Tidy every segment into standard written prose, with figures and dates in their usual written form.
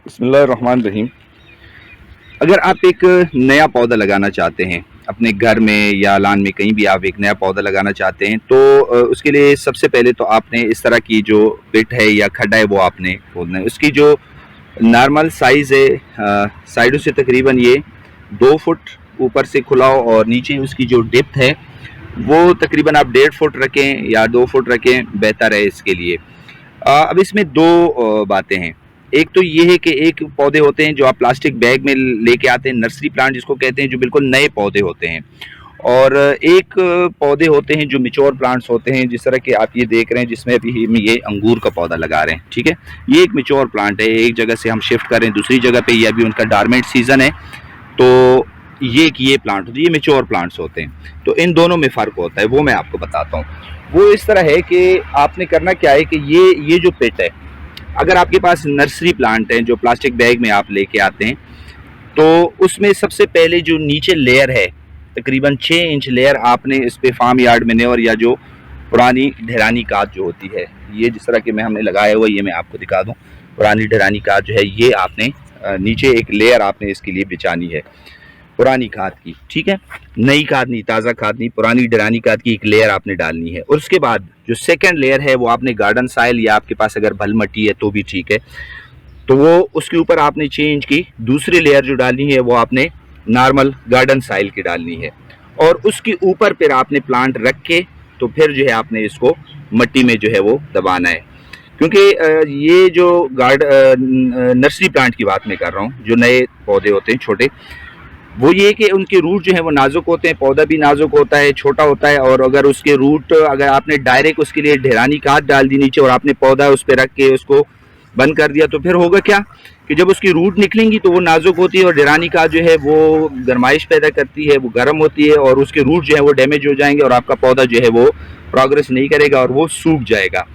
बिस्मिल्लाहिर्रहमानिर्रहीम। अगर आप एक नया पौधा लगाना चाहते हैं अपने घर में या लान में, कहीं भी आप एक नया पौधा लगाना चाहते हैं तो उसके लिए सबसे पहले तो आपने इस तरह की जो पिट है या खड्डा है वो आपने खोदना है। उसकी जो नॉर्मल साइज़ है, साइडों से तकरीबन ये 2 फुट ऊपर से खुला हो और नीचे उसकी जो डेप्थ है वो तकरीबन आप 1.5 फुट रखें या 2 फुट रखें, बेहतर है इसके लिए। अब इसमें दो बातें हैं। एक तो ये है कि एक पौधे होते हैं जो आप प्लास्टिक बैग में लेके आते हैं, नर्सरी प्लांट जिसको कहते हैं, जो बिल्कुल नए पौधे होते हैं। और एक पौधे होते हैं जो मैच्योर प्लांट्स होते हैं, जिस तरह के आप ये देख रहे हैं, जिसमें अभी हम ये अंगूर का पौधा लगा रहे हैं। ठीक है, ये एक मैच्योर प्लांट है, एक जगह से हम शिफ्ट कर रहे हैं दूसरी जगह पे, ये अभी उनका डॉर्मेंट सीजन है, तो ये प्लांट होते हैं, ये मैच्योर प्लांट्स होते हैं। तो इन दोनों में फ़र्क होता है, वो मैं आपको बताता हूँ। वो इस तरह है कि आपने करना क्या है कि ये जो पिट है, अगर आपके पास नर्सरी प्लांट है जो प्लास्टिक बैग में आप लेके आते हैं, तो उसमें सबसे पहले जो नीचे लेयर है, तकरीबन 6 इंच लेयर आपने इस पे फार्म यार्ड मैन्योर या जो पुरानी ढेरानी खाद जो होती है, ये जिस तरह के में हमने लगाया हुआ, ये मैं आपको दिखा दूं, पुरानी ढेरानी खाद जो है ये आपने नीचे एक लेयर आपने इसके लिए बिछानी है पुरानी खाद की। ठीक है, नई खाद नहीं, ताज़ा खाद नहीं, पुरानी डरानी खाद की एक लेयर आपने डालनी है। और उसके बाद जो सेकंड लेयर है वो आपने गार्डन साइल या आपके पास अगर भल मट्टी है तो भी ठीक है, तो वो उसके ऊपर आपने 6 इंच की दूसरी लेयर जो डालनी है वो आपने नॉर्मल गार्डन साइल की डालनी है। और उसके ऊपर फिर आपने प्लांट रख के तो फिर जो है आपने इसको मट्टी में जो है वो दबाना है। क्योंकि ये जो नर्सरी प्लांट की बात मैं कर रहा हूँ, जो नए पौधे होते हैं छोटे, वो ये कि उनके रूट जो है वो नाजुक होते हैं, पौधा भी नाजुक होता है, छोटा होता है। और अगर उसके रूट, अगर आपने डायरेक्ट उसके लिए ढेरानी खाद डाल दी नीचे और आपने पौधा उस पर रख के उसको बंद कर दिया, तो फिर होगा क्या कि जब उसकी रूट निकलेंगी तो वो नाजुक होती है और ढेरानी खाद जो है वो गर्माइश पैदा करती है, वो गर्म होती है और उसके रूट जो है वो डैमेज हो जाएंगे और आपका पौधा जो है वो प्रोग्रेस नहीं करेगा और वो सूख जाएगा।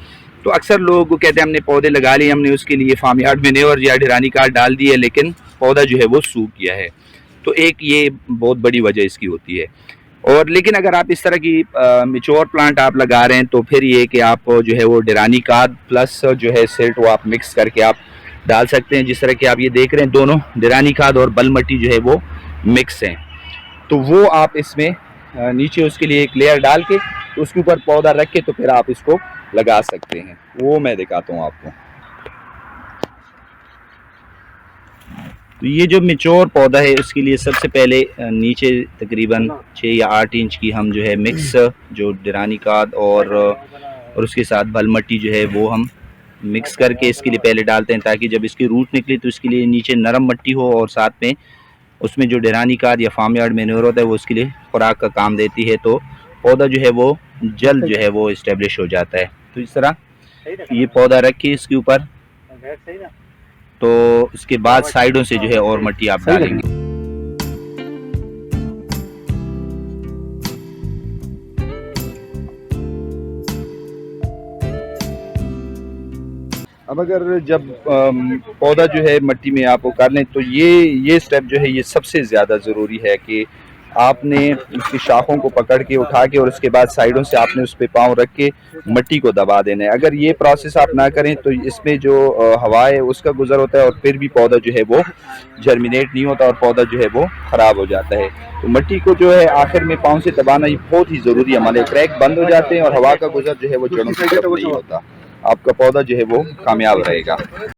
तो अक्सर लोग कहते हैं हमने पौधे लगा लिए, हमने उसके लिए फार्म यार्ड मैन्योर या ढेरानी खाद डाल दी है, लेकिन पौधा जो है वो सूख गया है। तो एक ये बहुत बड़ी वजह इसकी होती है। और लेकिन अगर आप इस तरह की मैच्योर प्लांट आप लगा रहे हैं तो फिर ये कि आप जो है वो ढेरानी खाद प्लस जो है सिल्ट वो आप मिक्स करके आप डाल सकते हैं। जिस तरह के आप ये देख रहे हैं, दोनों ढेरानी खाद और बल मट्टी जो है वो मिक्स हैं, तो वो आप इसमें नीचे उसके लिए एक लेयर डाल के उसके ऊपर पौधा रख के तो फिर आप इसको लगा सकते हैं। वो मैं दिखाता हूँ आपको। तो ये जो मैच्योर पौधा है उसके लिए सबसे पहले नीचे तकरीबन 6 या 8 इंच की हम जो है मिक्स जो ढेरानी खाद और उसके साथ बल मट्टी जो है वो हम मिक्स करके इसके लिए पहले डालते हैं, ताकि जब इसकी रूट निकले तो इसके लिए नीचे नरम मट्टी हो और साथ में उसमें जो ढेरानी खाद या फार्म यार्ड मैन्योर होता है वो उसके लिए खुराक का काम देती है। तो पौधा जो है वो जल्द जो है वो इस्टेब्लिश हो जाता है। तो इस तरह ये पौधा रख के इसके ऊपर, तो उसके बाद साइडों से जो है और मट्टी आप डालेंगे। अब अगर जब पौधा जो है मट्टी में आप उकार लें तो ये स्टेप जो है ये सबसे ज़्यादा ज़रूरी है कि आपने उसकी शाखों को पकड़ के उठा के और उसके बाद साइडों से आपने उस पर पाँव रख के मट्टी को दबा देना है। अगर ये प्रोसेस आप ना करें तो इसमें जो हवा है उसका गुजर होता है और फिर भी पौधा जो है वो जर्मिनेट नहीं होता और पौधा जो है वो ख़राब हो जाता है। तो मट्टी को जो है आखिर में पाँव से दबाना ये बहुत ही ज़रूरी है। हमारे क्रैक बंद हो जाते हैं और हवा का गुजर जो है वो जड़ों की तरफ नहीं होता। आपका पौधा जो है वो कामयाब रहेगा।